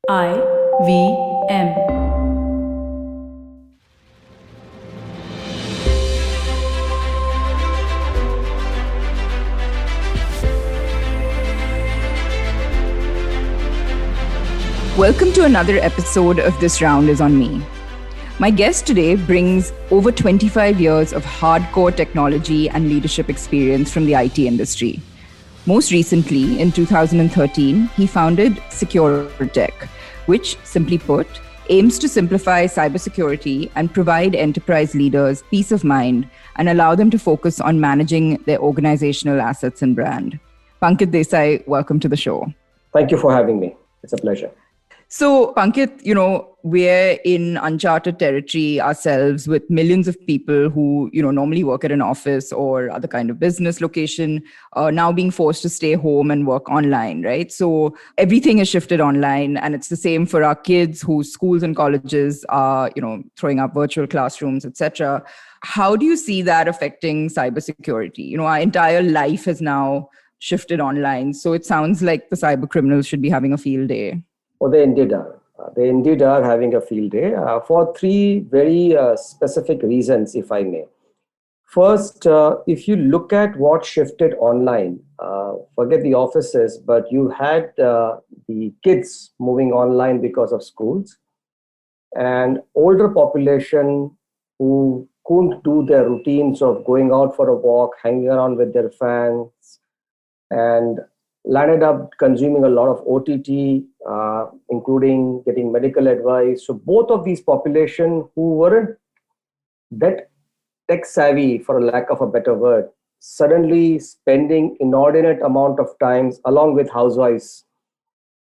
IVM. Welcome to another episode of This Round is on Me. My guest today brings over 25 years of hardcore technology and leadership experience from the IT industry. Most recently, in 2013, he founded SecureTech, which, simply put, aims to simplify cybersecurity and provide enterprise leaders peace of mind and allow them to focus on managing their organizational assets and brand. Pankit Desai, welcome to the show. Thank you for having me. It's a pleasure. So, Pankit, we're in uncharted territory ourselves with millions of people who, normally work at an office or other kind of business location, now being forced to stay home and work online, right? So everything has shifted online, and it's the same for our kids whose schools and colleges are, throwing up virtual classrooms, etc. How do you see that affecting cybersecurity? Our entire life has now shifted online. So it sounds like the cyber criminals should be having a field day. Oh, they indeed are. They indeed are having a field day for three very specific reasons, if I may. First, if you look at what shifted online, forget the offices, but you had the kids moving online because of schools, and older population who couldn't do their routines of going out for a walk, hanging around with their fans, and landed up consuming a lot of OTT, including getting medical advice. So both of these population who weren't that tech savvy, for a lack of a better word, suddenly spending inordinate amount of times along with housewives.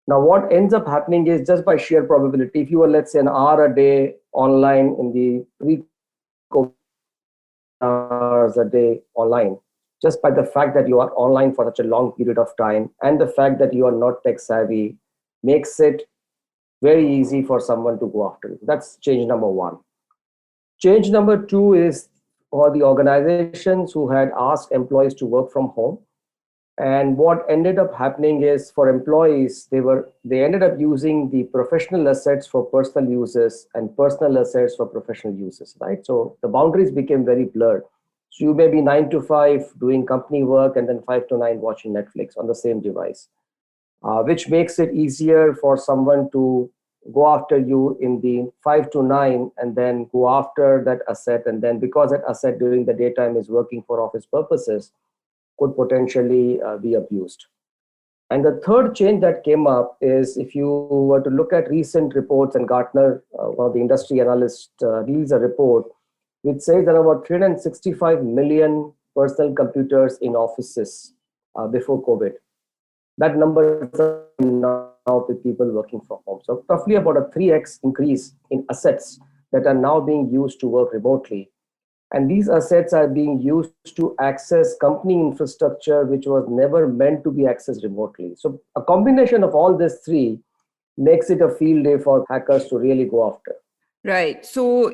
Now, what ends up happening is, just by sheer probability, if you were, let's say, an hour a day online in the pre-COVID hours a day online, just by the fact that you are online for such a long period of time and the fact that you are not tech savvy makes it very easy for someone to go after you. That's change number one. Change number two is for the organizations who had asked employees to work from home. And what ended up happening is, for employees, they ended up using the professional assets for personal uses and personal assets for professional uses, right? So the boundaries became very blurred. So you may be 9 to 5 doing company work and then 5 to 9 watching Netflix on the same device, which makes it easier for someone to go after you in the 5 to 9 and then go after that asset. And then because that asset during the daytime is working for office purposes, could potentially be abused. And the third change that came up is, if you were to look at recent reports, and Gartner, one of the industry analysts, released a report which says there are about 365 million personal computers in offices before COVID. That number is now with people working from home. So roughly about a 3x increase in assets that are now being used to work remotely. And these assets are being used to access company infrastructure, which was never meant to be accessed remotely. So a combination of all these three makes it a field day for hackers to really go after. Right. So,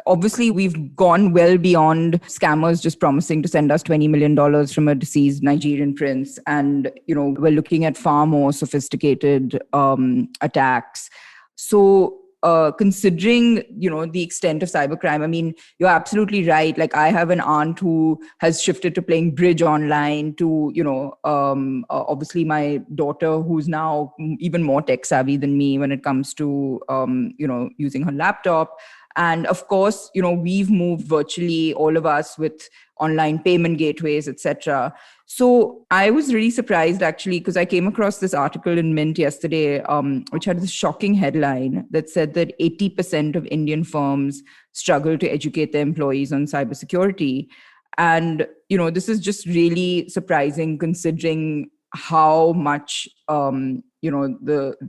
obviously, we've gone well beyond scammers just promising to send us $20 million from a deceased Nigerian prince. And, we're looking at far more sophisticated attacks. So, considering, the extent of cybercrime, you're absolutely right. Like, I have an aunt who has shifted to playing bridge online to, obviously my daughter, who's now even more tech savvy than me when it comes to, using her laptop. And of course, we've moved virtually, all of us, with online payment gateways, etc. So I was really surprised, actually, because I came across this article in Mint yesterday, which had this shocking headline that said that 80% of Indian firms struggle to educate their employees on cybersecurity. And, this is just really surprising, considering how much, the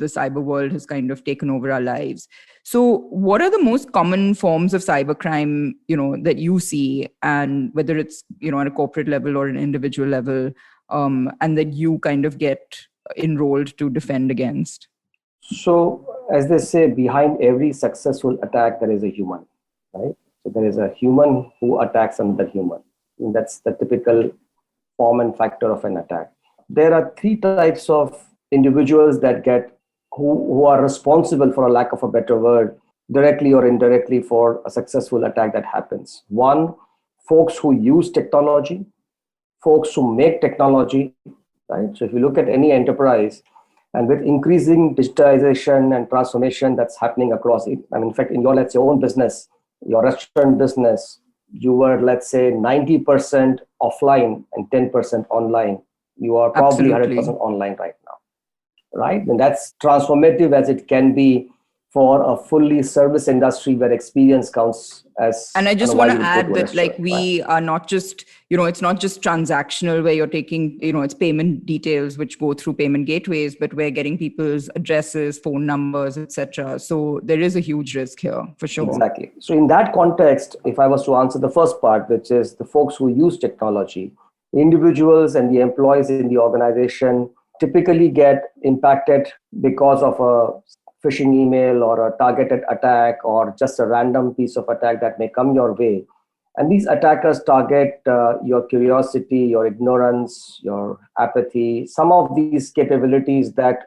cyber world has kind of taken over our lives. So what are the most common forms of cybercrime, that you see, and whether it's, at a corporate level or an individual level, and that you kind of get enrolled to defend against? So, as they say, behind every successful attack, there is a human, right? So there is a human who attacks another human. And that's the typical form and factor of an attack. There are three types of individuals that get who are responsible, for a lack of a better word, directly or indirectly, for a successful attack that happens. One, folks who use technology, folks who make technology, right? So if you look at any enterprise, and with increasing digitization and transformation that's happening across it, I mean, in fact, in your, let's say, own business, your restaurant business, you were, let's say, 90% offline and 10% online. You are probably Absolutely. 100% online right now, right? And that's transformative as it can be for a fully service industry where experience counts as. And I just want to add that, like, we are not just, it's not just transactional where you're taking, it's payment details which go through payment gateways, but we're getting people's addresses, phone numbers, etc. So there is a huge risk here, for sure. Exactly. So in that context, if I was to answer the first part, which is the folks who use technology, the individuals and the employees in the organization typically get impacted because of a phishing email or a targeted attack or just a random piece of attack that may come your way. And these attackers target your curiosity, your ignorance, your apathy, some of these capabilities that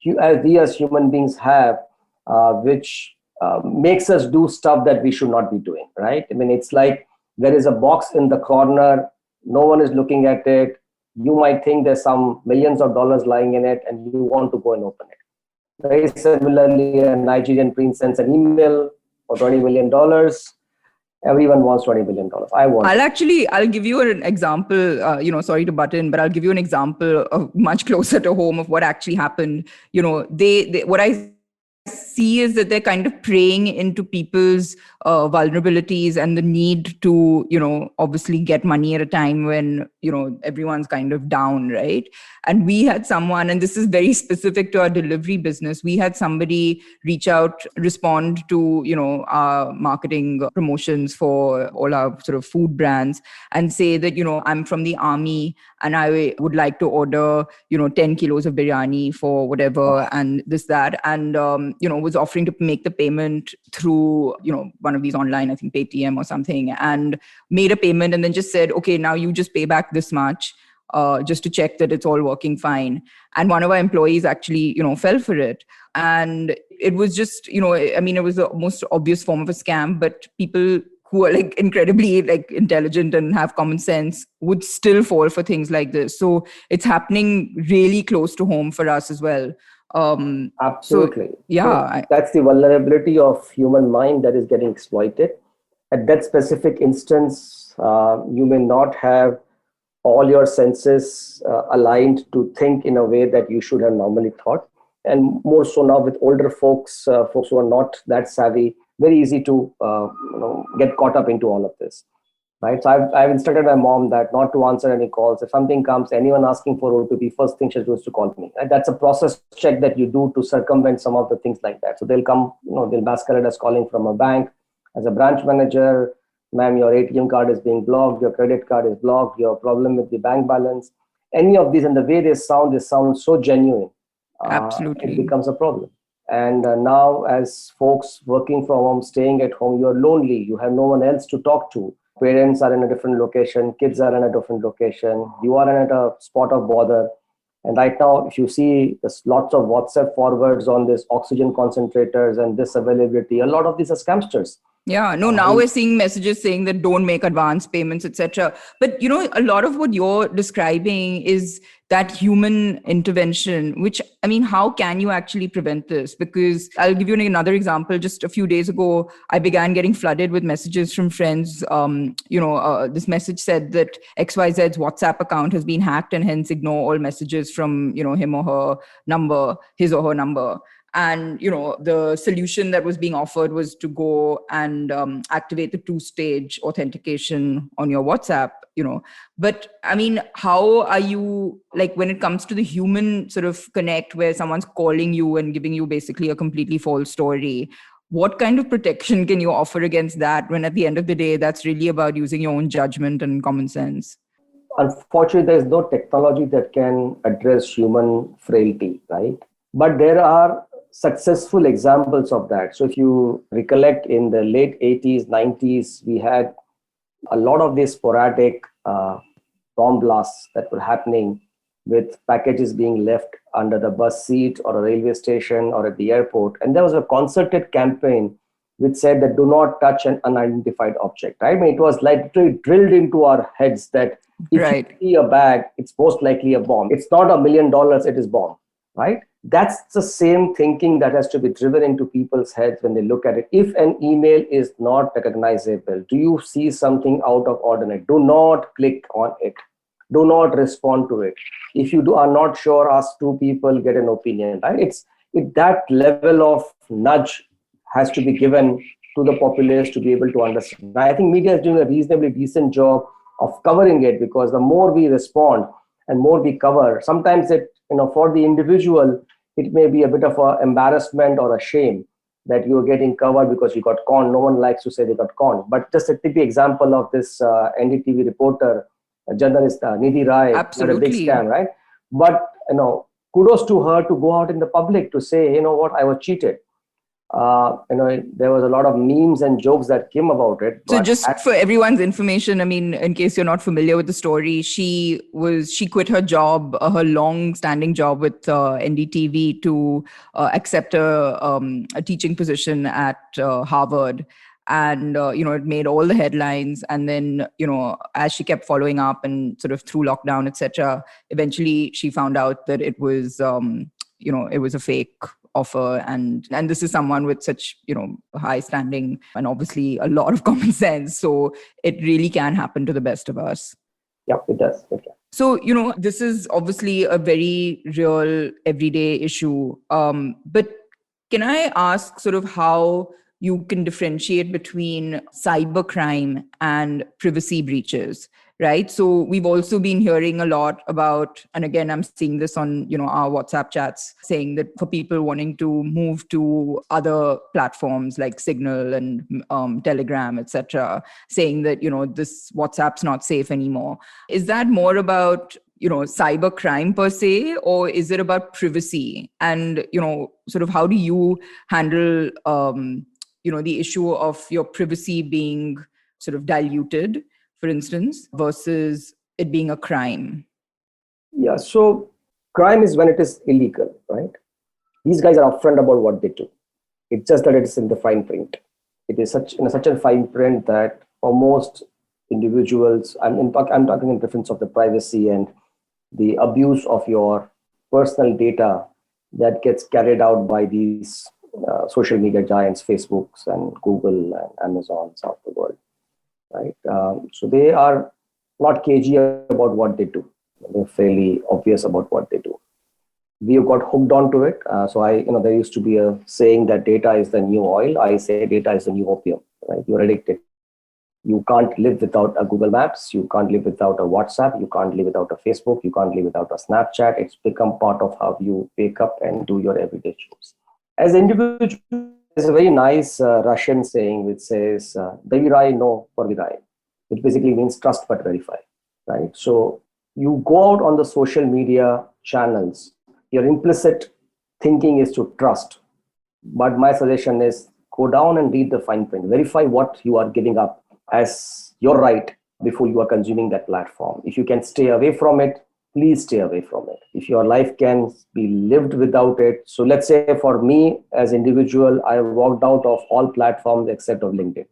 we as human beings have, which makes us do stuff that we should not be doing, right? I mean, it's like there is a box in the corner, no one is looking at it. You might think there's some millions of dollars lying in it and you want to go and open it. Very similarly, a Nigerian prince sends an email for $20 million. Everyone wants $20 million. I'll give you an example, sorry to butt in, but I'll give you an example of much closer to home of what actually happened. What I see is that they're kind of preying into people's vulnerabilities and the need to, obviously get money at a time when, everyone's kind of down, right? And we had someone, and this is very specific to our delivery business, we had somebody reach out, respond to, our marketing promotions for all our sort of food brands and say that, I'm from the army and I would like to order, 10 kilos of biryani for whatever and this, that. And, was offering to make the payment through, one of these online, I think Paytm or something, and made a payment and then just said, okay, now you just pay back this much. Just to check that it's all working fine. And one of our employees actually, fell for it. And it was just, it was the most obvious form of a scam, but people who are like incredibly like intelligent and have common sense would still fall for things like this. So it's happening really close to home for us as well. Absolutely. So, yeah. That's the vulnerability of human mind that is getting exploited. At that specific instance, you may not have all your senses aligned to think in a way that you should have normally thought. And more so now with older folks who are not that savvy, very easy to get caught up into all of this, right? So I've instructed my mom that not to answer any calls. If something comes, anyone asking for OTP, first thing she does to call me. Right? That's a process check that you do to circumvent some of the things like that. So they'll come, they'll masquerade as calling from a bank, as a branch manager. Ma'am, your ATM card is being blocked, your credit card is blocked, your problem with the bank balance. Any of these, and the way they sound so genuine. Absolutely. It becomes a problem. And now as folks working from home, staying at home, you're lonely, you have no one else to talk to. Parents are in a different location, kids are in a different location, you are at a spot of bother. And right now, if you see, there's lots of WhatsApp forwards on this oxygen concentrators and this availability, a lot of these are scamsters. Yeah, no, now we're seeing messages saying that don't make advance payments, etc. But, a lot of what you're describing is that human intervention, which, how can you actually prevent this? Because I'll give you another example. Just a few days ago, I began getting flooded with messages from friends. This message said that XYZ's WhatsApp account has been hacked and hence ignore all messages from, him or her number, his or her number. And, the solution that was being offered was to go and activate the 2-stage authentication on your WhatsApp, But how are you, like, when it comes to the human sort of connect where someone's calling you and giving you basically a completely false story, what kind of protection can you offer against that when at the end of the day, that's really about using your own judgment and common sense? Unfortunately, there is no technology that can address human frailty, right? But there are successful examples of that. So if you recollect, in the late 80s, 90s, we had a lot of these sporadic bomb blasts that were happening with packages being left under the bus seat or a railway station or at the airport. And there was a concerted campaign which said that do not touch an unidentified object, right? I mean, it was like drilled into our heads that if you see a bag, it's most likely a bomb. It's not $1 million, it is bomb, right? That's the same thinking that has to be driven into people's heads when they look at it. If an email is not recognizable, do you see something out of ordinary? Do not click on it. Do not respond to it. If you are not sure, ask two people, get an opinion, right? That level of nudge has to be given to the populace to be able to understand. I think media is doing a reasonably decent job of covering it, because the more we respond and more we cover, sometimes for the individual, it may be a bit of an embarrassment or a shame that you're getting covered because you got conned. No one likes to say they got conned. But just take the example of this NDTV reporter, journalist Nidhi Rai, had a big scam, right? But kudos to her to go out in the public to say, what, I was cheated. There was a lot of memes and jokes that came about it. So just for everyone's information, I mean, in case you're not familiar with the story, she quit her job, her long-standing job with NDTV to accept a teaching position at Harvard. And, it made all the headlines. And then, as she kept following up and sort of through lockdown, etc., eventually she found out that it was, it was a fake offer. And this is someone with such, high standing and obviously a lot of common sense. So it really can happen to the best of us. Yeah, it does. Okay. So, this is obviously a very real everyday issue. But can I ask sort of how you can differentiate between cybercrime and privacy breaches, right? So we've also been hearing a lot about, and again, I'm seeing this on, our WhatsApp chats, saying that for people wanting to move to other platforms like Signal and Telegram, etc., saying that, this WhatsApp's not safe anymore. Is that more about cyber crime per se, or is it about privacy? And, sort of how do you handle, the issue of your privacy being sort of diluted, for instance, versus it being a crime? Yeah, so crime is when it is illegal, right? These guys are upfront about what they do. It's just that it's in the fine print. It is such a fine print that for most individuals, I'm talking in preference of the privacy and the abuse of your personal data that gets carried out by these social media giants, Facebooks and Google and Amazons of the world, right? So they are not cagey about what they do. They're fairly obvious about what they do. We have got hooked onto it. There used to be a saying that data is the new oil. I say data is the new opium, right? You're addicted. You can't live without a Google Maps. You can't live without a WhatsApp. You can't live without a Facebook. You can't live without a Snapchat. It's become part of how you wake up and do your everyday chores. As individuals, there's a very nice Russian saying which says, "Devidayal no providai," which basically means trust but verify, right? So you go out on the social media channels, your implicit thinking is to trust. But my suggestion is go down and read the fine print. Verify what you are giving up as your right before you are consuming that platform. If you can stay away from it, please stay away from it. If your life can be lived without it. So let's say for me as individual, I walked out of all platforms except of LinkedIn.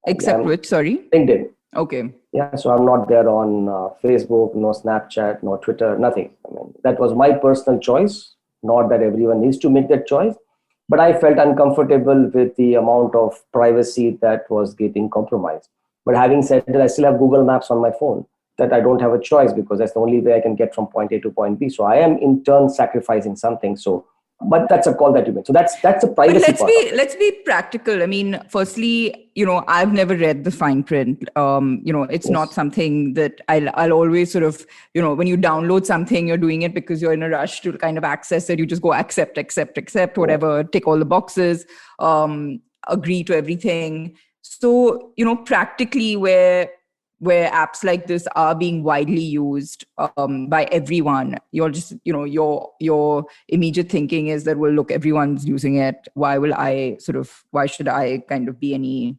Except which, sorry? LinkedIn. Okay. Yeah, so I'm not there on Facebook, no Snapchat, no Twitter, nothing. I mean, that was my personal choice. Not that everyone needs to make that choice. But I felt uncomfortable with the amount of privacy that was getting compromised. But having said that, I still have Google Maps on my phone, that I don't have a choice because that's the only way I can get from point A to point B. So I am in turn sacrificing something. But that's a call that you make. So that's a privacy part. Let's be practical. I mean, firstly, I've never read the fine print. It's not something that I'll always sort of, when you download something, you're doing it because you're in a rush to kind of access it. You just go accept, whatever, tick all the boxes, agree to everything. So, practically where apps like this are being widely used by everyone, you're just, your immediate thinking is that, well, look, everyone's using it. Why should I kind of be any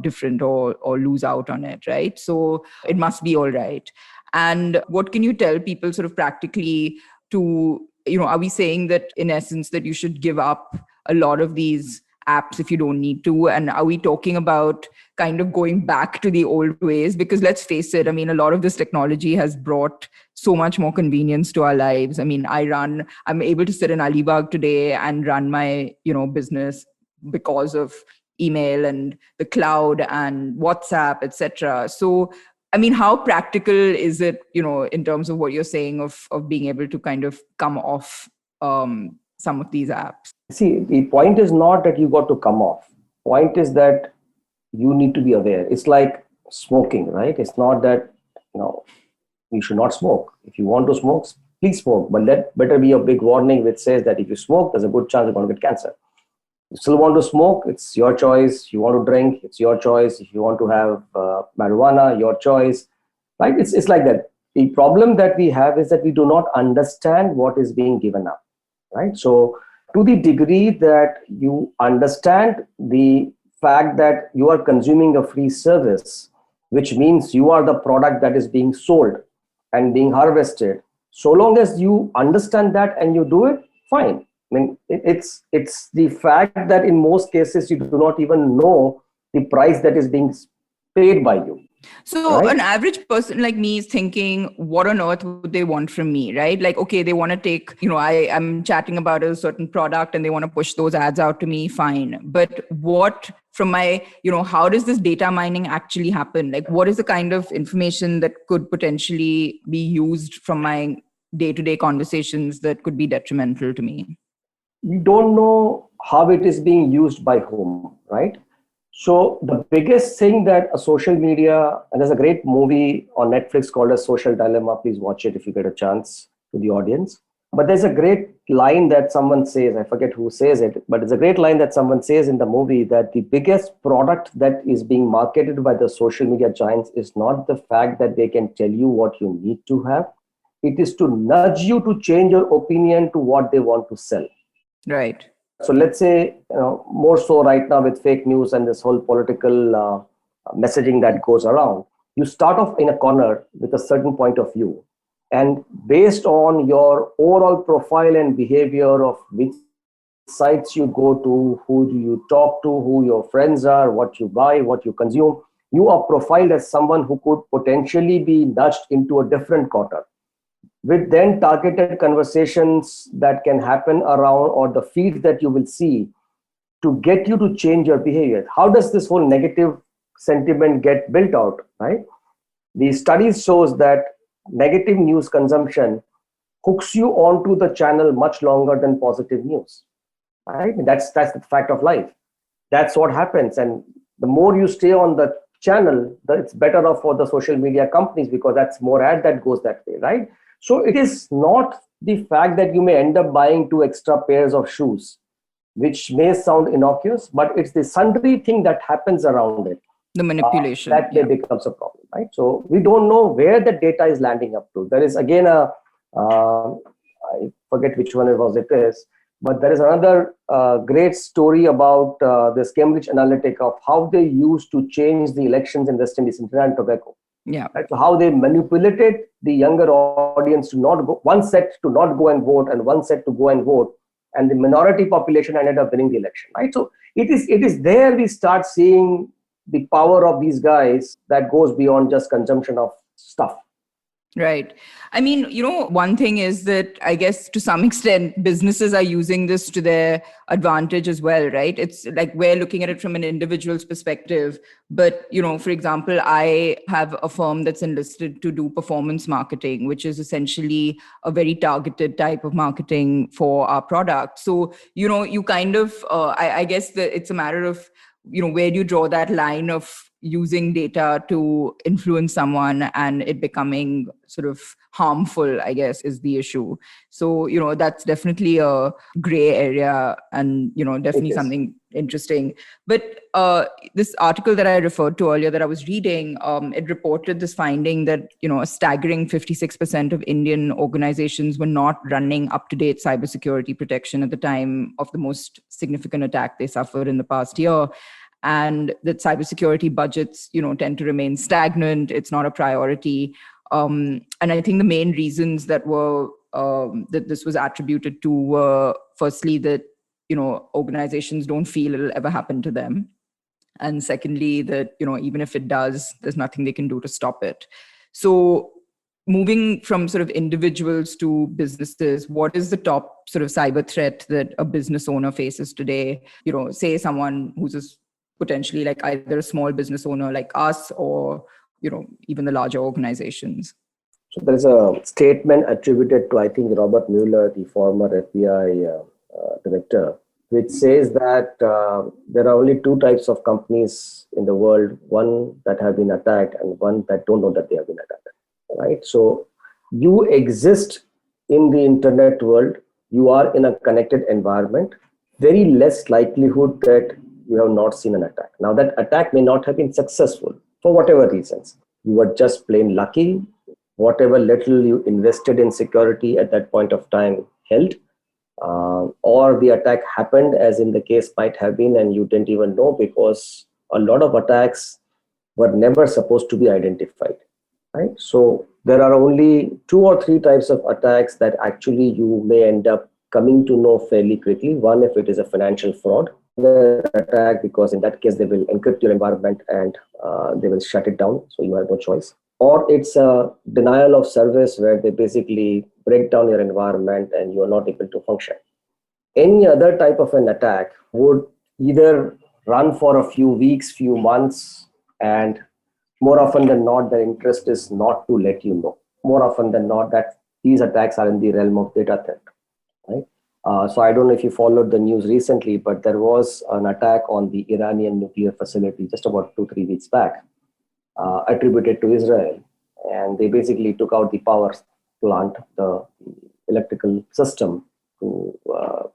different or lose out on it, right? So it must be all right. And what can you tell people sort of practically to, are we saying that in essence that you should give up a lot of these apps if you don't need to? And are we talking about kind of going back to the old ways? Because let's face it, I mean, a lot of this technology has brought so much more convenience to our lives. I mean, I'm able to sit in Ali-Bagh today and run my, business because of email and the cloud and WhatsApp, etc. So, I mean, how practical is it, in terms of what you're saying of being able to kind of come off some of these apps? See, the point is not that you got to come off. Point is that you need to be aware. It's like smoking, right? It's not that, you should not smoke. If you want to smoke, please smoke. But that better be a big warning which says that if you smoke, there's a good chance you're going to get cancer. You still want to smoke, it's your choice. You want to drink, it's your choice. If you want to have marijuana, your choice, right? It's like that. The problem that we have is that we do not understand what is being given up, right? So to the degree that you understand the fact that you are consuming a free service, which means you are the product that is being sold and being harvested, so long as you understand that and you do it, fine. I mean, it's the fact that in most cases you do not even know the price that is being paid by you. So an average person like me is thinking, what on earth would they want from me, right? Like, okay, they want to take, I'm chatting about a certain product and they want to push those ads out to me, fine. But what from my, how does this data mining actually happen? Like, what is the kind of information that could potentially be used from my day-to-day conversations that could be detrimental to me? We don't know how it is being used by whom, right? So the biggest thing that a social media, and there's a great movie on Netflix called A Social Dilemma. Please watch it if you get a chance, to the audience. But there's a great line that someone says, I forget who says it, but it's a great line that someone says in the movie that the biggest product that is being marketed by the social media giants is not the fact that they can tell you what you need to have. It is to nudge you to change your opinion to what they want to sell. Right. So let's say, more so right now with fake news and this whole political messaging that goes around, you start off in a corner with a certain point of view. And based on your overall profile and behavior of which sites you go to, who do you talk to, who your friends are, what you buy, what you consume, you are profiled as someone who could potentially be nudged into a different corner. With then targeted conversations that can happen around, or the feeds that you will see, to get you to change your behavior. How does this whole negative sentiment get built out, right? The studies shows that negative news consumption hooks you onto the channel much longer than positive news, right? That's the fact of life. That's what happens. And the more you stay on the channel, it's better off for the social media companies, because that's more ad that goes that way, right? So it is not the fact that you may end up buying 2 extra pairs of shoes, which may sound innocuous, but it's the sundry thing that happens around it. The manipulation. That becomes a problem, right? So we don't know where the data is landing up to. There is again I forget which one it is, but there is another great story about this Cambridge Analytica of how they used to change the elections in West Indies, in Trinidad and Tobago. Yeah. Right? So how they manipulated the younger audience to not go, one set to not go and vote and one set to go and vote, and the minority population ended up winning the election, right? So it is there we start seeing the power of these guys that goes beyond just consumption of stuff. Right. I mean, one thing is that I guess to some extent, businesses are using this to their advantage as well, right? It's like we're looking at it from an individual's perspective. But, for example, I have a firm that's enlisted to do performance marketing, which is essentially a very targeted type of marketing for our product. So, you kind of, I guess that it's a matter of, where do you draw that line of using data to influence someone and it becoming sort of harmful, I guess, is the issue. So, that's definitely a gray area and, definitely something interesting. But this article that I referred to earlier that I was reading, it reported this finding that, a staggering 56% of Indian organizations were not running up-to-date cybersecurity protection at the time of the most significant attack they suffered in the past year. And that cybersecurity budgets, tend to remain stagnant. It's not a priority. And I think the main reasons that were that this was attributed to were firstly that organizations don't feel it'll ever happen to them, and secondly that even if it does, there's nothing they can do to stop it. So moving from sort of individuals to businesses, what is the top sort of cyber threat that a business owner faces today? Say someone who's potentially like either a small business owner like us or even the larger organizations. So there is a statement attributed to, I think, Robert Mueller, the former FBI director, which says that there are only two types of companies in the world, one that have been attacked and one that don't know that they have been attacked, right? So you exist in the internet world, you are in a connected environment, very less likelihood that you have not seen an attack. Now that attack may not have been successful for whatever reasons. You were just plain lucky. Whatever little you invested in security at that point of time held, or the attack happened, as in the case might have been, and you didn't even know, because a lot of attacks were never supposed to be identified, right? So there are only 2 or 3 types of attacks that actually you may end up coming to know fairly quickly. One, if it is a financial fraud attack, because in that case they will encrypt your environment and they will shut it down, so you have no choice. Or it's a denial of service where they basically break down your environment and you are not able to function. Any other type of an attack would either run for a few weeks, few months, and more often than not, their interest is not to let you know. More often than not, that these attacks are in the realm of data theft, right? So I don't know if you followed the news recently, but there was an attack on the Iranian nuclear facility just about 2-3 weeks back, attributed to Israel. And they basically took out the power plant, the electrical system, to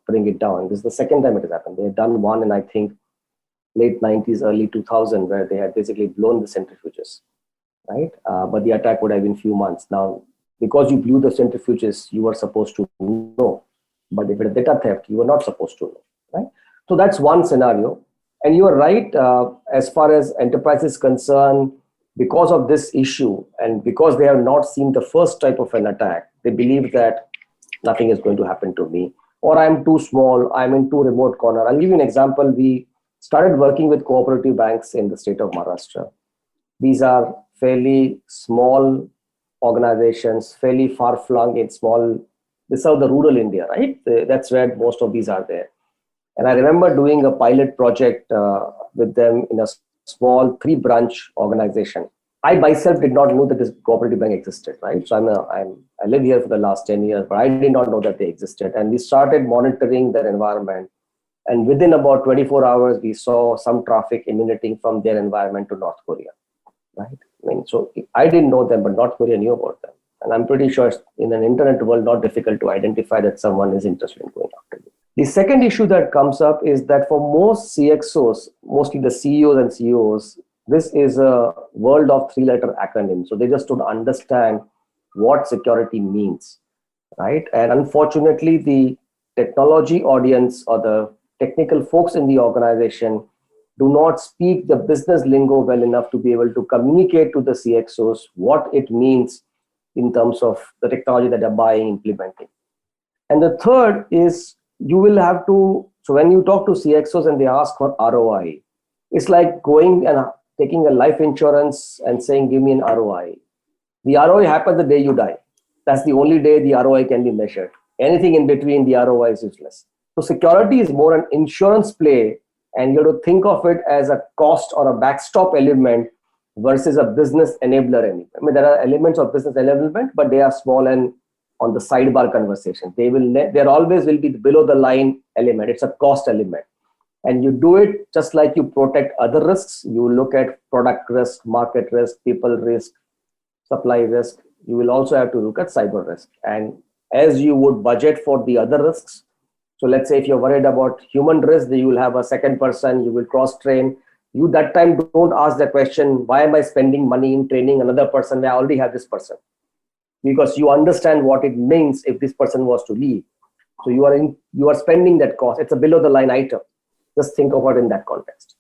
bring it down. This is the second time it has happened. They had done one in, I think, late 90s, early 2000, where they had basically blown the centrifuges, right? But the attack would have been few months. Now, because you blew the centrifuges, you were supposed to know. But if it is data theft, you were not supposed to know, right? So that's one scenario. And you are right, as far as enterprise is concerned, because of this issue and because they have not seen the first type of an attack, they believe that nothing is going to happen to me, or I'm too small, I'm in too remote corner. I'll give you an example. We started working with cooperative banks in the state of Maharashtra. These are fairly small organizations, fairly far-flung in small, this is the rural India, right? That's where most of these are there. And I remember doing a pilot project with them in a small 3-branch organization. I myself did not know that this cooperative bank existed, right? So I live here for the last 10 years, but I did not know that they existed. And we started monitoring their environment. And within about 24 hours, we saw some traffic emanating from their environment to North Korea, right? I mean, so I didn't know them, but North Korea knew about them. And I'm pretty sure in an internet world, not difficult to identify that someone is interested in going after you. The second issue that comes up is that for most CXOs, mostly the CEOs and CEOs, this is a world of 3-letter acronyms. So they just don't understand what security means, right? And unfortunately, the technology audience or the technical folks in the organization do not speak the business lingo well enough to be able to communicate to the CXOs what it means in terms of the technology that they're buying, implementing. And the third is you will have to, so when you talk to CXOs and they ask for ROI, it's like going and taking a life insurance and saying, give me an ROI. The ROI happens the day you die. That's the only day the ROI can be measured. Anything in between, the ROI is useless. So security is more an insurance play, and you have to think of it as a cost or a backstop element versus a business enabler element. I mean, there are elements of business enablement, but they are small and on the sidebar conversation. There always will be the below the line element. It's a cost element. And you do it just like you protect other risks. You look at product risk, market risk, people risk, supply risk. You will also have to look at cyber risk. And as you would budget for the other risks, so let's say if you're worried about human risk, you will have a second person, you will cross-train. You that time don't ask the question, why am I spending money in training another person when I already have this person? Because you understand what it means if this person was to leave. So you are spending that cost. It's a below the line item. Just think of it in that context.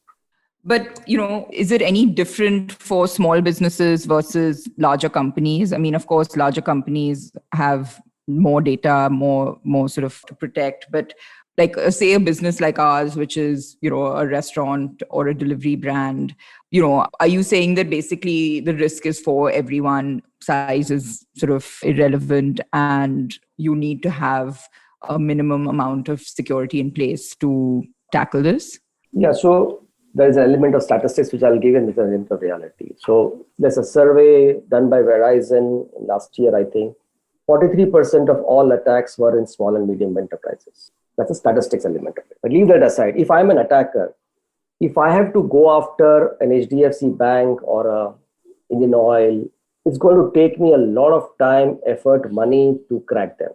But, is it any different for small businesses versus larger companies? I mean, of course, larger companies have more data, more sort of to protect. But like, say a business like ours, which is, a restaurant or a delivery brand, are you saying that basically the risk is for everyone, size is sort of irrelevant, and you need to have a minimum amount of security in place to tackle this? Yeah, so there is an element of statistics which I'll give, and there's an element of reality. So there's a survey done by Verizon last year, I think. 43% of all attacks were in small and medium enterprises. That's a statistics element of it. But leave that aside. If I'm an attacker, if I have to go after an HDFC bank or a Indian Oil, it's going to take me a lot of time, effort, money to crack them.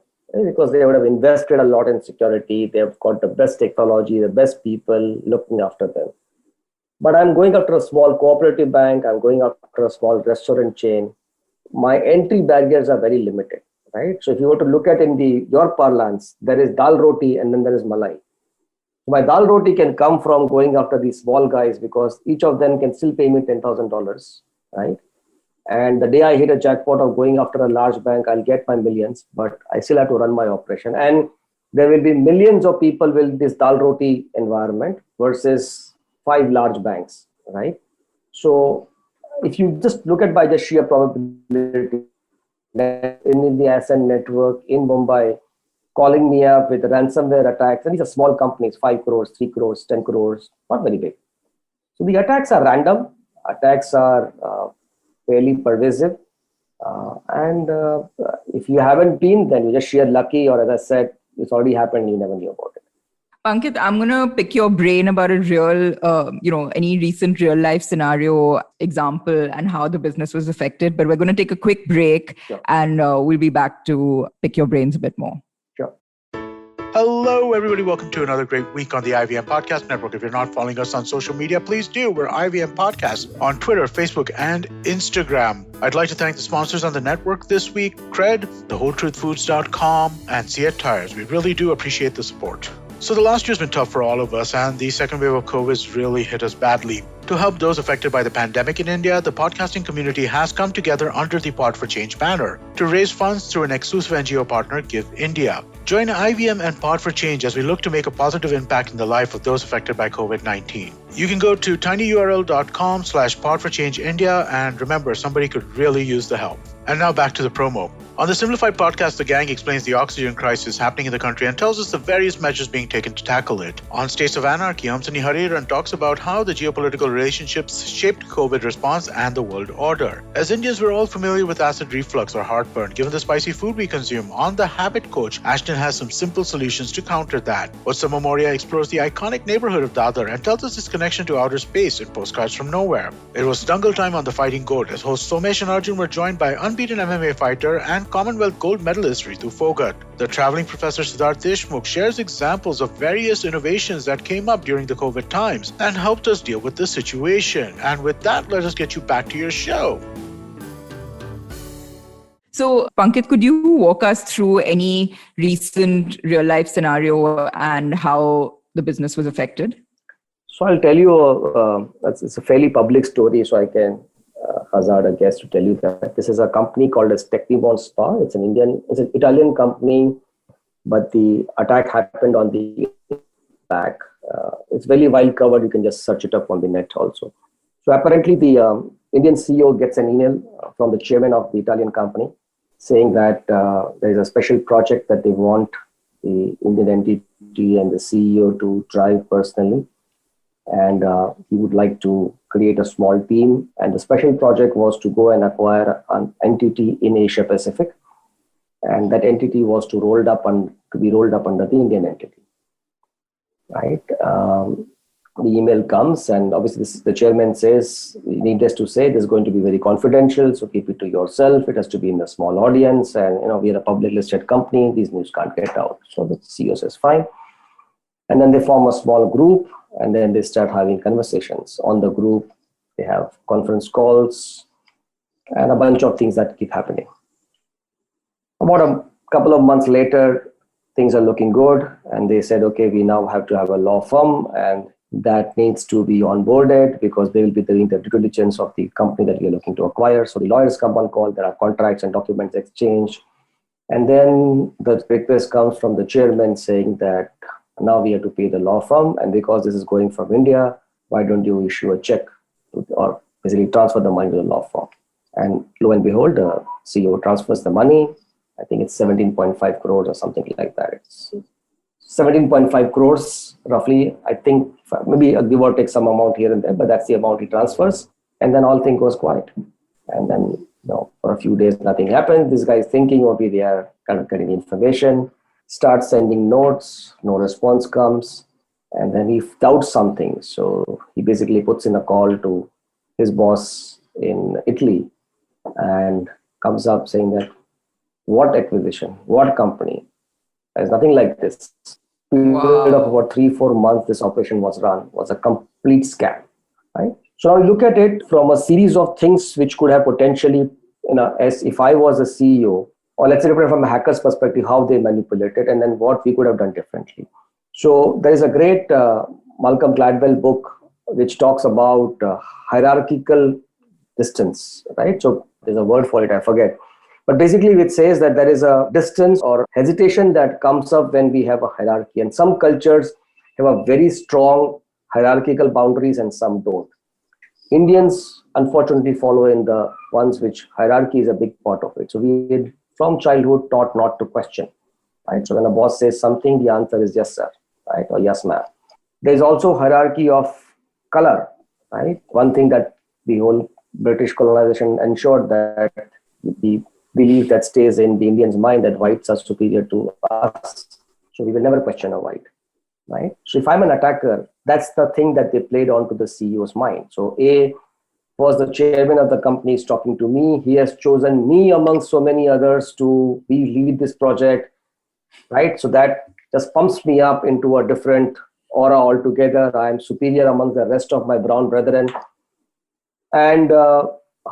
Because they would have invested a lot in security. They've got the best technology, the best people looking after them. But I'm going after a small cooperative bank. I'm going after a small restaurant chain. My entry barriers are very limited, right? So if you were to look at in your parlance, there is dal roti and then there is malai. My dal roti can come from going after these small guys because each of them can still pay me $10,000, right? And the day I hit a jackpot of going after a large bank, I'll get my millions, but I still have to run my operation. And there will be millions of people with this dal roti environment versus 5 large banks, right? So if you just look at by the sheer probability that in the ASN network in Mumbai, calling me up with ransomware attacks, and these are small companies, 5 crores, 3 crores, 10 crores, not very big. So the attacks are random. Attacks are fairly pervasive. And if you haven't been, then you're just sheer lucky, or as I said, it's already happened and you never knew about it. Pankit, I'm going to pick your brain about a real, any recent real life scenario example and how the business was affected. But we're going to take a quick break. Sure. And we'll be back to pick your brains a bit more. Sure. Hello, everybody. Welcome to another great week on the IVM Podcast Network. If you're not following us on social media, please do. We're IVM Podcasts on Twitter, Facebook, and Instagram. I'd like to thank the sponsors on the network this week, Cred, thewholetruthfoods.com, and Seat Tires. We really do appreciate the support. So the last year's been tough for all of us, and the second wave of COVID really hit us badly. To help those affected by the pandemic in India, the podcasting community has come together under the Pod for Change banner to raise funds through an exclusive NGO partner, Give India. Join IVM and Pod for Change as we look to make a positive impact in the life of those affected by COVID-19. You can go to tinyurl.com/podforchangeindia, and remember, somebody could really use the help. And now back to the promo. On the Simplified podcast, the gang explains the oxygen crisis happening in the country and tells us the various measures being taken to tackle it. On States of Anarchy, Hamsani Hariran talks about how the geopolitical relationships shaped COVID response and the world order. As Indians, we're all familiar with acid reflux or heartburn, given the spicy food we consume. On The Habit Coach, Ashton has some simple solutions to counter that. Vatsama Moria explores the iconic neighborhood of Dadar and tells us its connection to outer space in Postcards from Nowhere. It was Dangle time on The Fighting Goat, as hosts Somesh and Arjun were joined by unbeaten MMA fighter and Commonwealth gold medalist Ritu Fogart. The traveling professor Siddharth Deshmukh shares examples of various innovations that came up during the COVID times and helped us deal with the situation. And with that, let us get you back to your show. So, Pankit, could you walk us through any recent real-life scenario and how the business was affected? So I'll tell you, it's a fairly public story, so I can hazard a guess to tell you that this is a company called as Technibon Spa. It's an Italian company, but the attack happened on the back. It's very well covered. You can just search it up on the net also. So apparently the Indian CEO gets an email from the chairman of the Italian company saying that there is a special project that they want the Indian entity and the CEO to drive personally. And he would like to create a small team. And the special project was to go and acquire an entity in Asia Pacific. And that entity was to be rolled up under the Indian entity. Right? The email comes, and obviously the chairman says, needless to say, this is going to be very confidential, so keep it to yourself. It has to be in a small audience, and we are a public listed company. These news can't get out. So the CEO says, fine. And then they form a small group, and then they start having conversations. On the group, they have conference calls and a bunch of things that keep happening. About a couple of months later, things are looking good, and they said, okay, we now have to have a law firm, and that needs to be onboarded because they will be doing the due diligence of the company that we are looking to acquire. So the lawyers come on call, there are contracts and documents exchanged. And then the request comes from the chairman saying that now we have to pay the law firm. And because this is going from India, why don't you issue a check or basically transfer the money to the law firm? And lo and behold, the CEO transfers the money. I think it's 17.5 crores or something like that. It's 17.5 crores roughly. I think maybe give or take some amount here and there, but that's the amount he transfers. And then all things goes quiet. And then for a few days, nothing happens. This guy is thinking, maybe they are kind of getting information, starts sending notes, no response comes. And then he doubts something. So he basically puts in a call to his boss in Italy and comes up saying that, what acquisition, what company? There's nothing like this. Period of about 3-4 months, this operation was run, was a complete scam, right? So now you look at it from a series of things which could have potentially, as if I was a CEO, or let's say from a hacker's perspective, how they manipulated and then what we could have done differently. So there is a great Malcolm Gladwell book which talks about hierarchical distance, right? So there's a word for it, I forget. But basically it says that there is a distance or hesitation that comes up when we have a hierarchy. And some cultures have a very strong hierarchical boundaries and some don't. Indians unfortunately follow in the ones which hierarchy is a big part of it. So we from childhood taught not to question, right? So when a boss says something, the answer is yes, sir, right? Or yes, ma'am. There's also hierarchy of color, right? One thing that the whole British colonization ensured that the belief that stays in the Indian's mind that whites are superior to us. So we will never question a white, right? So if I'm an attacker, that's the thing that they played onto the CEO's mind. So A was the chairman of the company is talking to me. He has chosen me among so many others to lead this project, right? So that just pumps me up into a different aura altogether. I am superior among the rest of my brown brethren. And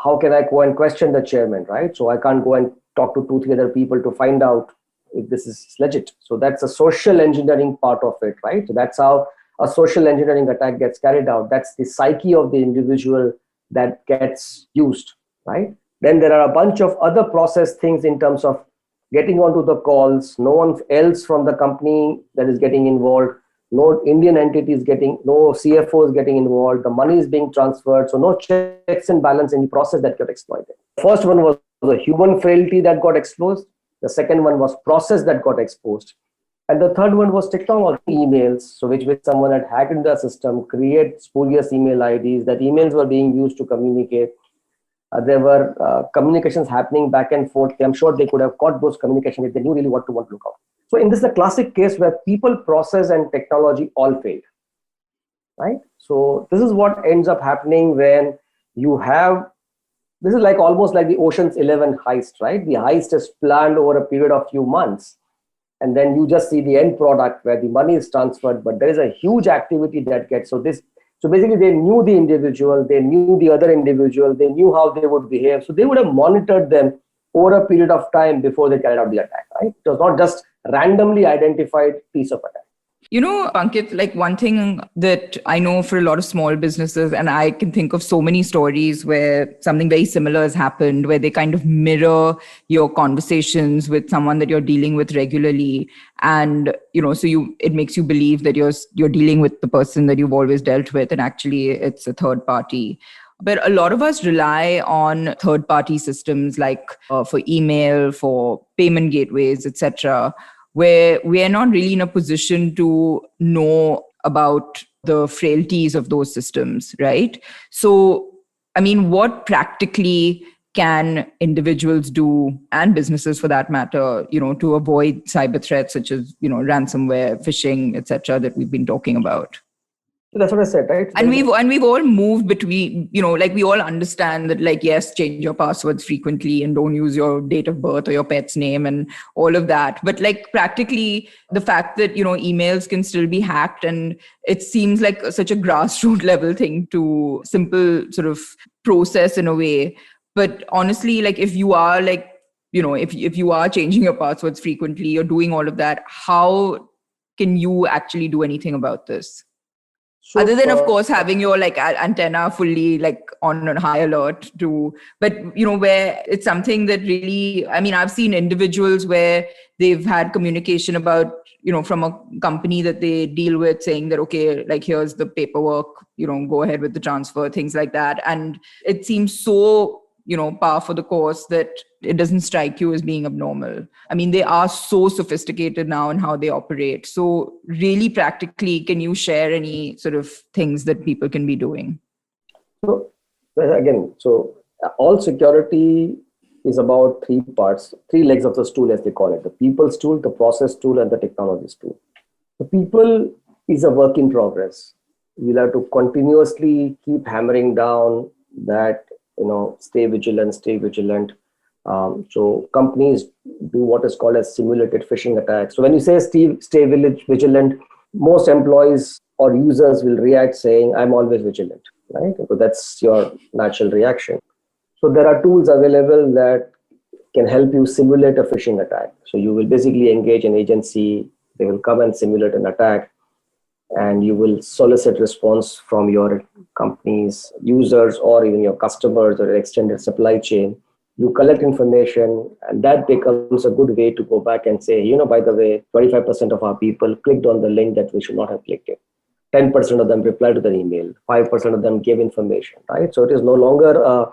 how can I go and question the chairman, right? So I can't go and talk to 2-3 other people to find out if this is legit. So that's a social engineering part of it, right? So that's how a social engineering attack gets carried out. That's the psyche of the individual that gets used, right? Then there are a bunch of other process things in terms of getting onto the calls, no one else from the company that is getting involved, no Indian entity is getting, no CFO is getting involved, the money is being transferred, so no checks and balance in the process that got exploited. First one was the human frailty that got exposed. The second one was process that got exposed. And the third one was technology, emails, so which someone had hacked into the system, create spurious email IDs, that emails were being used to communicate. There were communications happening back and forth. I'm sure they could have caught those communications if they knew really what to look out. So in this is a classic case where people, process, and technology all failed, right? So this is what ends up happening when you have, this is like almost like the Ocean's 11 heist, right? The heist is planned over a period of few months. And then you just see the end product where the money is transferred, but there is a huge activity that gets, so basically they knew the individual, they knew the other individual, they knew how they would behave. So they would have monitored them over a period of time before they carried out the attack, right? It was not just randomly identified piece of attack. You know, Pankit, like one thing that I know for a lot of small businesses, and I can think of so many stories where something very similar has happened, where they kind of mirror your conversations with someone that you're dealing with regularly. And, so it makes you believe that you're dealing with the person that you've always dealt with, and actually it's a third party. But a lot of us rely on third-party systems like for email, for payment gateways, etc., where we are not really in a position to know about the frailties of those systems, right? So, I mean, what practically can individuals do, and businesses for that matter, to avoid cyber threats such as, ransomware, phishing, etc., that we've been talking about? That's what I said, right? And we've all moved between, like we all understand that, like, yes, change your passwords frequently and don't use your date of birth or your pet's name and all of that. But like practically the fact that, emails can still be hacked, and it seems like such a grassroots level thing to simple sort of process in a way. But honestly, like if you are like, if you are changing your passwords frequently, you're doing all of that, how can you actually do anything about this? So, other than, of course, having your like antenna fully like on high alert to, but where it's something that really, I mean, I've seen individuals where they've had communication about, from a company that they deal with saying that, okay, like here's the paperwork, go ahead with the transfer, things like that. And it seems so, par for the course that it doesn't strike you as being abnormal. I mean, they are so sophisticated now in how they operate. So really practically, can you share any sort of things that people can be doing? So again, all security is about three parts, three legs of the stool, as they call it: the people stool, the process stool, and the technology stool. The people is a work in progress. We'll have to continuously keep hammering down that, stay vigilant, stay vigilant. So companies do what is called as simulated phishing attacks. So when you say stay vigilant, most employees or users will react saying, I'm always vigilant, right? So that's your natural reaction. So there are tools available that can help you simulate a phishing attack. So you will basically engage an agency, they will come and simulate an attack, and you will solicit response from your company's users or even your customers or extended supply chain. You collect information, and that becomes a good way to go back and say, by the way, 25% of our people clicked on the link that we should not have clicked it. 10% of them replied to the email. 5% of them gave information, right? So it is no longer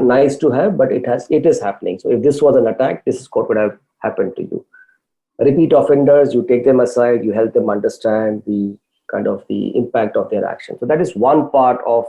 nice to have, but it is happening. So if this was an attack, this is what would have happened to you. Repeat offenders, you take them aside, you help them understand the impact of their action. So that is one part of,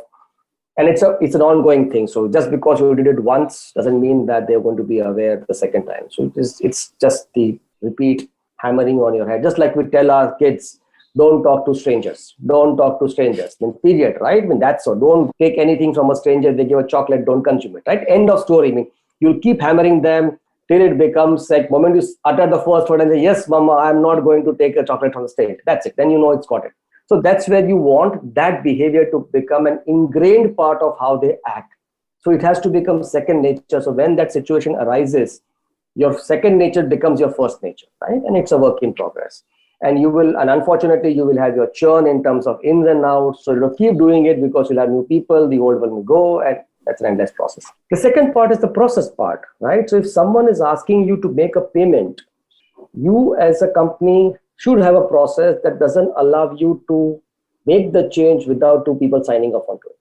and it's an ongoing thing. So just because you did it once doesn't mean that they're going to be aware the second time. So it's just the repeat hammering on your head. Just like we tell our kids, don't talk to strangers. Don't talk to strangers. I mean, period, right? I mean, that's so. Don't take anything from a stranger. They give a chocolate, don't consume it, right? End of story. I mean, you'll keep hammering them till it becomes like, moment you utter the first word and say, yes, mama, I'm not going to take a chocolate from the stranger. That's it. Then it's got it. So that's where you want that behavior to become an ingrained part of how they act. So it has to become second nature. So when that situation arises, your second nature becomes your first nature, right? And it's a work in progress. And unfortunately, you will have your churn in terms of ins and outs. So you'll keep doing it because you'll have new people, the old one will go, and that's an endless process. The second part is the process part, right? So if someone is asking you to make a payment, you as a company should have a process that doesn't allow you to make the change without two people signing off onto it.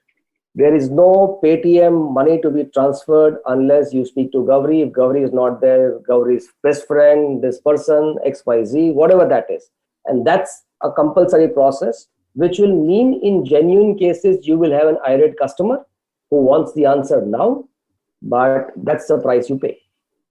There is no Paytm money to be transferred unless you speak to Gauri. If Gauri is not there, Gauri's best friend, this person, XYZ, whatever that is. And that's a compulsory process, which will mean in genuine cases, you will have an irate customer who wants the answer now, but that's the price you pay.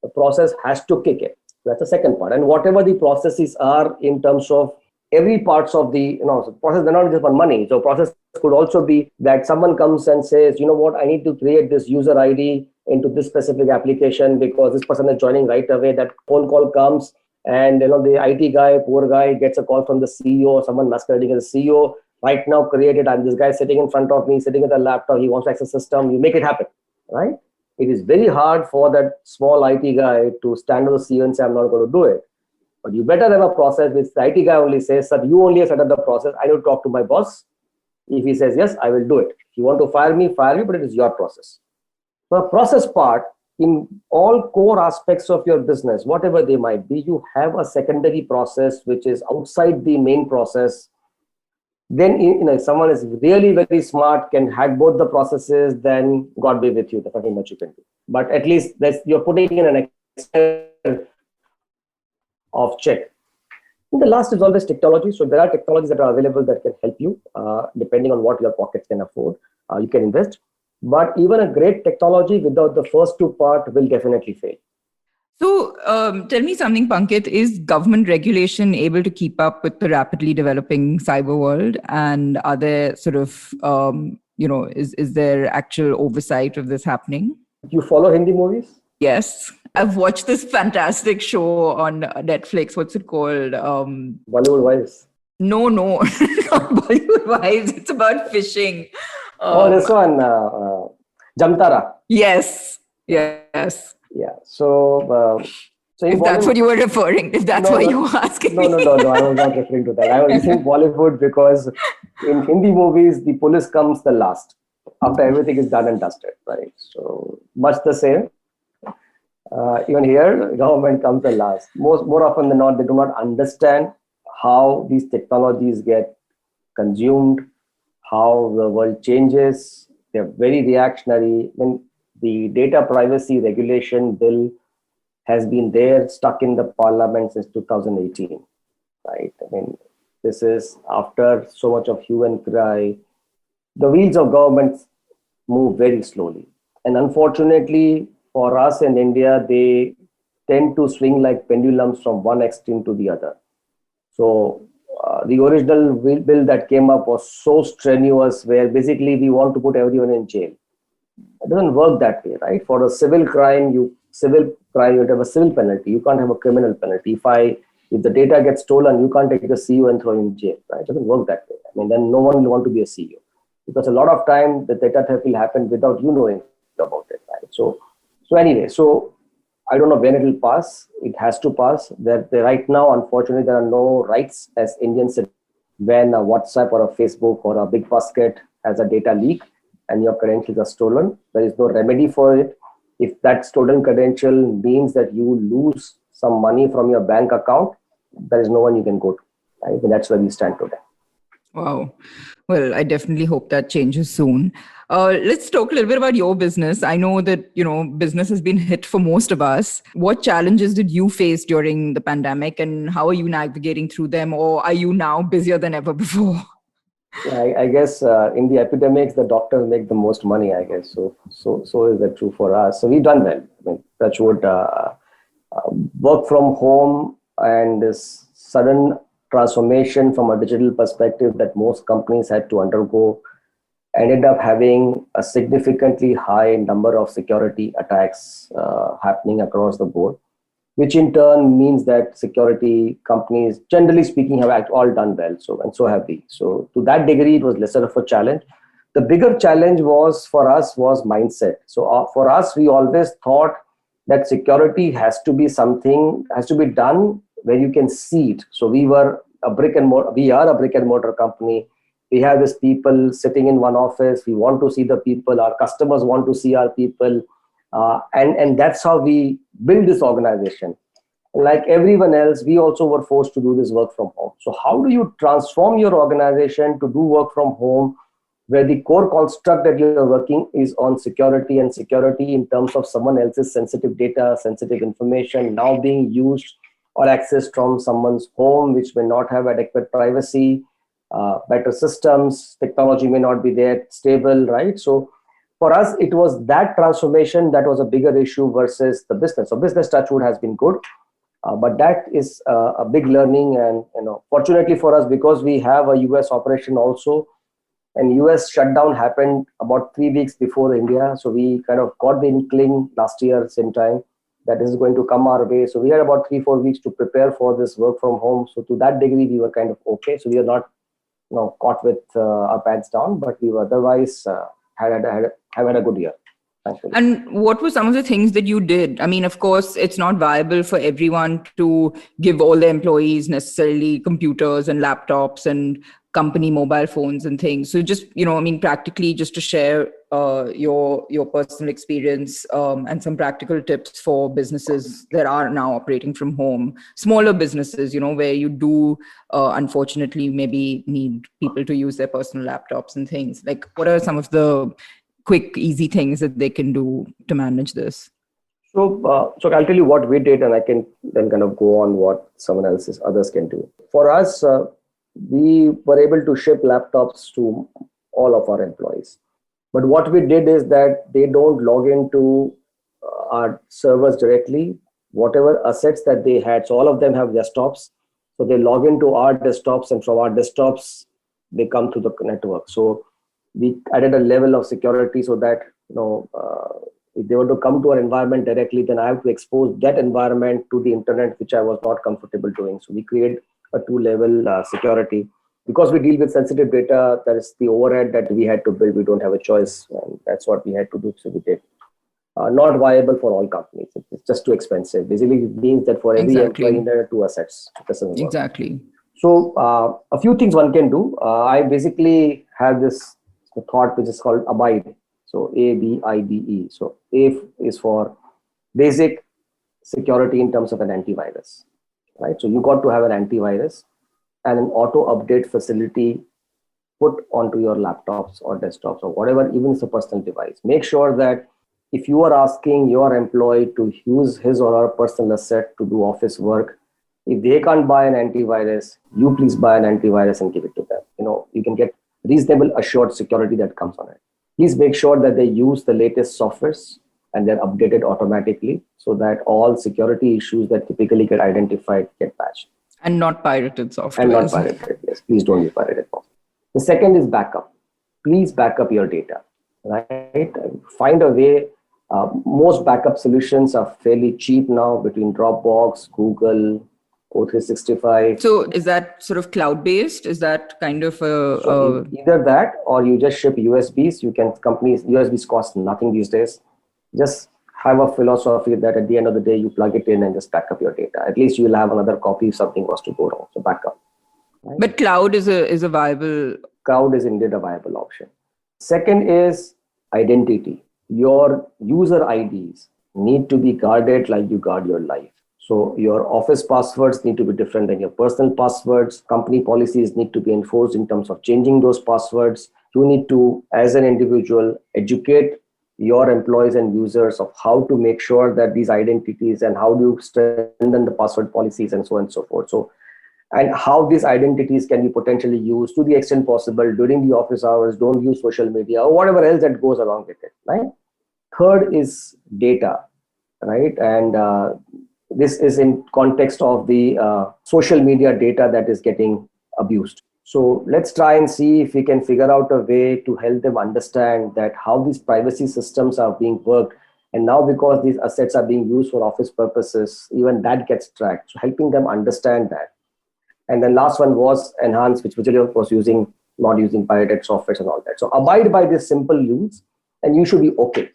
The process has to kick in. That's the second part. And whatever the processes are in terms of every parts of the process, they're not just on money. So process could also be that someone comes and says, what, I need to create this user ID into this specific application because this person is joining right away. That phone call comes and the IT guy, poor guy, gets a call from the CEO or someone masquerading as a CEO. Right now, create it. And this guy sitting in front of me, sitting at a laptop, he wants to access the system. You make it happen, right? It is very hard for that small IT guy to stand on the CEO and say, I'm not going to do it. But you better have a process which the IT guy only says, sir, you only have set up the process. I need to talk to my boss. If he says, yes, I will do it. If you want to fire me, but it is your process. The process part, in all core aspects of your business, whatever they might be, you have a secondary process which is outside the main process. Then, if someone is really very smart, can hack both the processes, then God be with you. There's nothing much you can do. But at least you're putting in an extent of check. And the last is always technology. So there are technologies that are available that can help you, depending on what your pockets can afford. You can invest. But even a great technology without the first two parts will definitely fail. So tell me something, Pankit. Is government regulation able to keep up with the rapidly developing cyber world? And are there sort of, is there actual oversight of this happening? You follow Hindi movies? Yes. I've watched this fantastic show on Netflix. What's it called? Bollywood Wives. No, not Bollywood Wives. It's about phishing. This one, Jamtara. Yes. Yeah. So if that's what you were referring, if that's what you were asking. No. I was not referring to that. I was saying Bollywood because in Hindi movies, the police comes the last after everything is done and dusted, right? So much the same. Even here, government comes the last. More often than not, they do not understand how these technologies get consumed, how the world changes. They're very reactionary. When the data privacy regulation bill has been there, stuck in the parliament since 2018, right? I mean, this is after so much of hue and cry. The wheels of government move very slowly. And unfortunately, for us in India, they tend to swing like pendulums from one extreme to the other. So the original bill that came up was so strenuous, where basically we want to put everyone in jail. It doesn't work that way, right? For a civil crime, you have a civil penalty. You can't have a criminal penalty. If the data gets stolen, you can't take the CEO and throw him in jail, right? It doesn't work that way. I mean, then no one will want to be a CEO, because a lot of time the data theft will happen without you knowing about it, right? So anyway, I don't know when it will pass. It has to pass. Right now, unfortunately, there are no rights as Indians when a WhatsApp or a Facebook or a Big Basket has a data leak and your credentials are stolen. There is no remedy for it. If that stolen credential means that you lose some money from your bank account, there is no one you can go to, right? And that's where we stand today. Wow. Well, I definitely hope that changes soon. Let's talk a little bit about your business. I know that, business has been hit for most of us. What challenges did you face during the pandemic, and how are you navigating through them? Or are you now busier than ever before? Yeah, I guess in the epidemics, the doctors make the most money, I guess. So is that true for us. So we've done well. I mean, that would work from home and this sudden transformation from a digital perspective that most companies had to undergo ended up having a significantly high number of security attacks happening across the board, which in turn means that security companies, generally speaking, have all done well. So have we. So to that degree, it was lesser of a challenge. The bigger challenge for us was mindset. So for us, we always thought that security has to be done where you can see it. So we are a brick and mortar company. We have these people sitting in one office. We want to see the people. Our customers want to see our people. And that's how we build this organization. Like everyone else, we also were forced to do this work from home. So how do you transform your organization to do work from home, where the core construct that you're working is on security, and security in terms of someone else's sensitive data, sensitive information now being used or accessed from someone's home, which may not have adequate privacy, better systems, technology may not be there, stable, right? So for us, it was that transformation that was a bigger issue versus the business. So business touchwood has been good, but that is a big learning. And fortunately for us, because we have a US operation also, and US shutdown happened about 3 weeks before India. So we kind of got the inkling last year, same time, that this is going to come our way. So we had about 3-4 weeks to prepare for this work from home. So to that degree, we were kind of okay. So we are not caught with our pants down, but we were otherwise have had a good year. Thankfully. And what were some of the things that you did? I mean, of course, it's not viable for everyone to give all their employees necessarily computers and laptops and company mobile phones and things. So just, practically just to share your personal experience and some practical tips for businesses that are now operating from home, smaller businesses, where you do unfortunately maybe need people to use their personal laptops and things. Like, what are some of the quick, easy things that they can do to manage this? So I'll tell you what we did, and I can then kind of go on what others can do. For us, we were able to ship laptops to all of our employees. But what we did is that they don't log into our servers directly. Whatever assets that they had, so all of them have desktops. So they log into our desktops, and from our desktops, they come to the network. So we added a level of security so that, if they were to come to our environment directly, then I have to expose that environment to the internet, which I was not comfortable doing. So we create a 2-level security. Because we deal with sensitive data, that is the overhead that we had to build. We don't have a choice. And that's what we had to do. So we did. Not viable for all companies. It's just too expensive. Basically, it means that for every employee, there are 2 assets. Exactly. So a few things one can do. I basically have this thought which is called A.B.I.D.E. So A.B.I.D.E. So A is for basic security in terms of an antivirus, right? So you got to have an antivirus and an auto update facility put onto your laptops or desktops or whatever, even it's a personal device. Make sure that if you are asking your employee to use his or her personal asset to do office work, if they can't buy an antivirus, you please buy an antivirus and give it to them. You can get reasonable assured security that comes on it. Please make sure that they use the latest softwares and they're updated automatically so that all security issues that typically get identified get patched. And not pirated software. And not pirated, yes. Please don't be pirated. The second is backup. Please back up your data, right? Find a way. Most backup solutions are fairly cheap now between Dropbox, Google, O365. So is that sort of cloud-based? Is that kind of either that or you just ship USBs. USBs cost nothing these days. Just have a philosophy that at the end of the day, you plug it in and just back up your data. At least you'll have another copy if something was to go wrong. So backup. Right? But cloud is a viable... Cloud is indeed a viable option. Second is identity. Your user IDs need to be guarded like you guard your life. So your office passwords need to be different than your personal passwords. Company policies need to be enforced in terms of changing those passwords. You need to, as an individual, educate your employees and users of how to make sure that these identities and how do you strengthen the password policies and so on and so forth. And how these identities can be potentially used to the extent possible during the office hours. Don't use social media or whatever else that goes along with it, right? Third is data, right? And this is in context of the social media data that is getting abused. So let's try and see if we can figure out a way to help them understand that how these privacy systems are being worked. And now because these assets are being used for office purposes, even that gets tracked. So helping them understand that. And then last one was enhanced, which was not using pirated software and all that. So abide by these simple rules and you should be okay.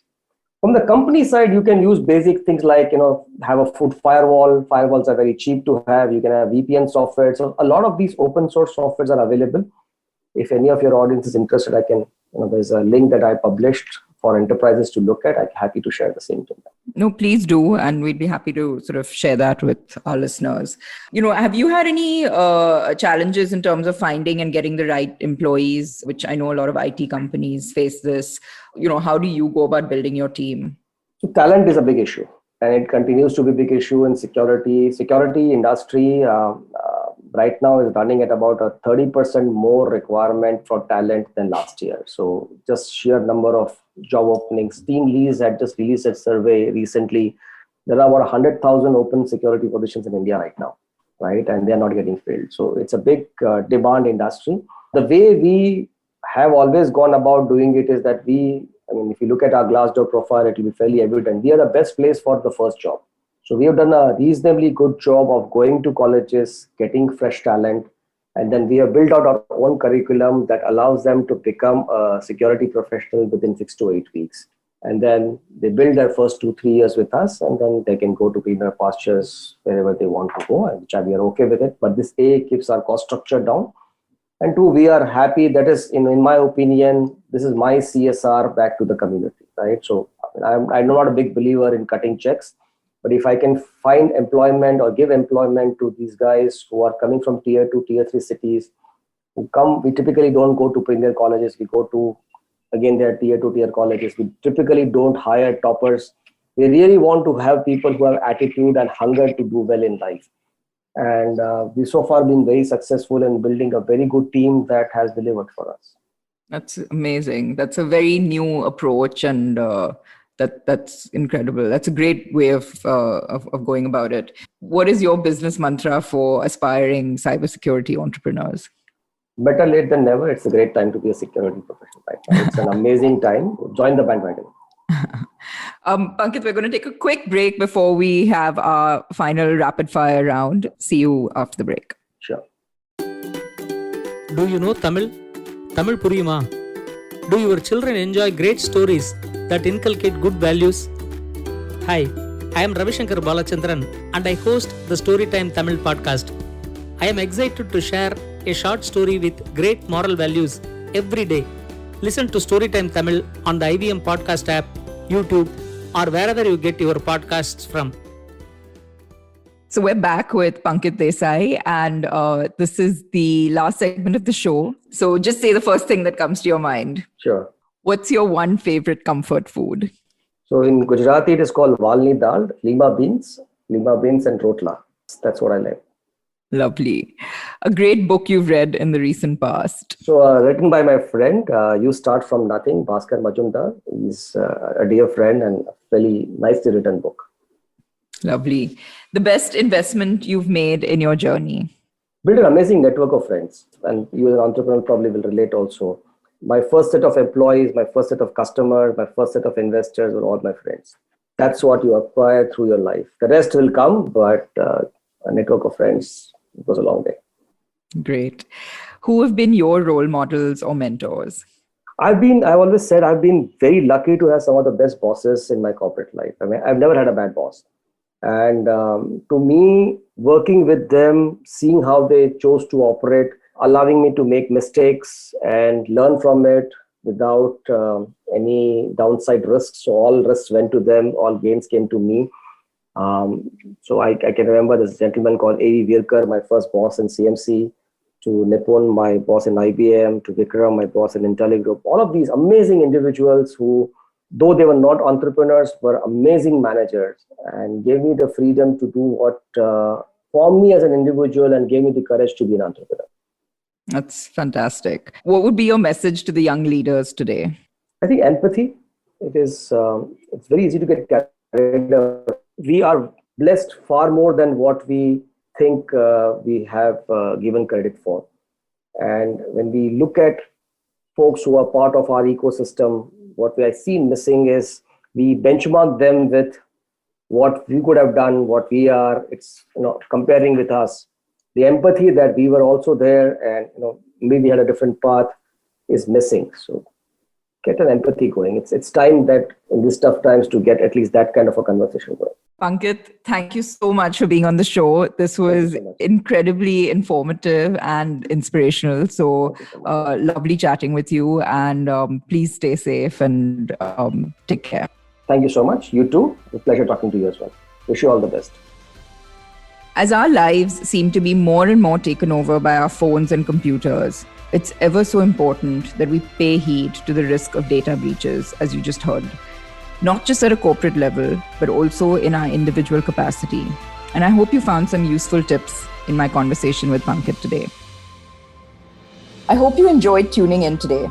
From the company side, you can use basic things like, have a foot firewall. Firewalls are very cheap to have. You can have VPN software. So a lot of these open source softwares are available. If any of your audience is interested, I can, there's a link that I published for enterprises to look at. I'm happy to share the same to them. No, please do. And we'd be happy to sort of share that with our listeners. Have you had any challenges in terms of finding and getting the right employees, which I know a lot of IT companies face this? How do you go about building your team? So talent is a big issue and it continues to be a big issue in security. Security industry right now is running at about a 30% more requirement for talent than last year. So just sheer number of job openings. Team Lease had just released a survey recently. There are about 100,000 open security positions in India right now, right? And they're not getting filled. So it's a big demand industry. The way we have always gone about doing it is that if you look at our Glassdoor profile, it will be fairly evident. We are the best place for the first job. So we have done a reasonably good job of going to colleges, getting fresh talent, and then we have built out our own curriculum that allows them to become a security professional within 6 to 8 weeks. And then they build their first 2-3 years with us, and then they can go to greener pastures wherever they want to go, and we are okay with it. But this keeps our cost structure down. And 2, we are happy. That is, in my opinion, this is my CSR back to the community, right? So I'm not a big believer in cutting checks. But if I can find employment or give employment to these guys who are coming from tier 2, tier 3 cities, we typically don't go to premier colleges. We go to, again, their tier 2, tier colleges. We typically don't hire toppers. We really want to have people who have attitude and hunger to do well in life. And we've so far been very successful in building a very good team that has delivered for us. That's amazing. That's a very new approach, and that's incredible. That's a great way of going about it. What is your business mantra for aspiring cybersecurity entrepreneurs? Better late than never. It's a great time to be a security professional right now. It's an amazing time. Join the bandwagon. Pankit, we're going to take a quick break before we have our final rapid fire round. See you after the break. Sure. Do you know Tamil? Tamil puriyuma? Do your children enjoy great stories that inculcate good values? Hi, I am Ravishankar Balachandran and I host the Storytime Tamil podcast. I am excited to share a short story with great moral values every day. Listen to Storytime Tamil on the IVM Podcast app, YouTube, or wherever you get your podcasts from. So we're back with Pankit Desai, and this is the last segment of the show. So just say the first thing that comes to your mind. Sure. What's your one favorite comfort food? So in Gujarati, it is called walni dal, lima beans and rotla. That's what I like. Lovely. A great book you've read in the recent past. So written by my friend, You Start From Nothing, Bhaskar Majumdar. He's a dear friend and a really nicely written book. Lovely. The best investment you've made in your journey? Built an amazing network of friends. And you as an entrepreneur probably will relate also. My first set of employees, my first set of customers, my first set of investors were all my friends. That's what you acquire through your life. The rest will come, but a network of friends, it was a long day. Great. Who have been your role models or mentors? I've always said I've been very lucky to have some of the best bosses in my corporate life. I mean, I've never had a bad boss. And to me, working with them, seeing how they chose to operate, allowing me to make mistakes and learn from it without any downside risks. So all risks went to them, all gains came to me. So I can remember this gentleman called A.B.I.D.E, my first boss in CMC, to Nipun, my boss in IBM, to Vikram, my boss in IntelliGroup. All of these amazing individuals who, though they were not entrepreneurs, were amazing managers and gave me the freedom to do what formed me as an individual and gave me the courage to be an entrepreneur. That's fantastic. What would be your message to the young leaders today? I think empathy. It's very easy to get carried away. We are blessed far more than what we think we have given credit for. And when we look at folks who are part of our ecosystem, what I see missing is we benchmark them with what we could have done, what we are. It's comparing with us. The empathy that we were also there and maybe we had a different path is missing. So get an empathy going. It's time that in these tough times to get at least that kind of a conversation going. Pankit, thank you so much for being on the show. This was incredibly informative and inspirational. So lovely chatting with you, and please stay safe and take care. Thank you so much. You too. It's a pleasure talking to you as well. Wish you all the best. As our lives seem to be more and more taken over by our phones and computers, it's ever so important that we pay heed to the risk of data breaches, as you just heard. Not just at a corporate level, but also in our individual capacity. And I hope you found some useful tips in my conversation with Pankit today. I hope you enjoyed tuning in today.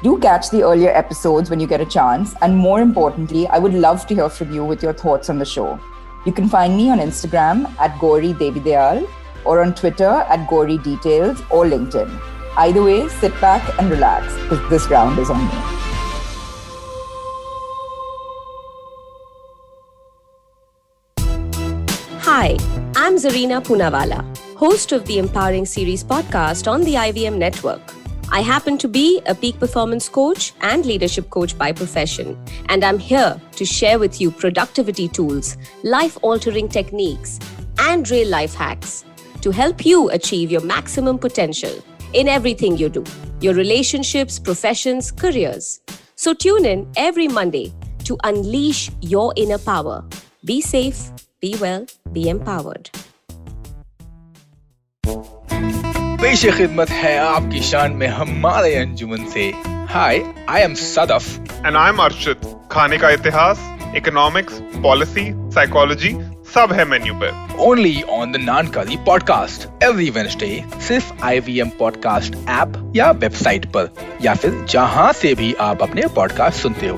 Do catch the earlier episodes when you get a chance. And more importantly, I would love to hear from you with your thoughts on the show. You can find me on Instagram at Gauri Devidayal or on Twitter at Gauri Details or LinkedIn. Either way, sit back and relax because this round is on me. Hi, I'm Zarina Poonawala, host of the Empowering Series podcast on the IVM network. I happen to be a peak performance coach and leadership coach by profession, and I'm here to share with you productivity tools, life-altering techniques, and real-life hacks to help you achieve your maximum potential in everything you do, your relationships, professions, careers. So tune in every Monday to unleash your inner power. Be safe, be well, be empowered. पेश खिदमत है आपकी शान में हमारे अंजुमन से. Hi, I am Sadaf. And I'm Arshit. खाने का इतिहास, economics, policy, psychology, सब है मेन्यू पे. Only on the Nankari podcast every Wednesday. सिर्फ IVM Podcast app या वेबसाइट पर या फिर जहां से भी आप अपने पॉडकास्ट सुनते हो.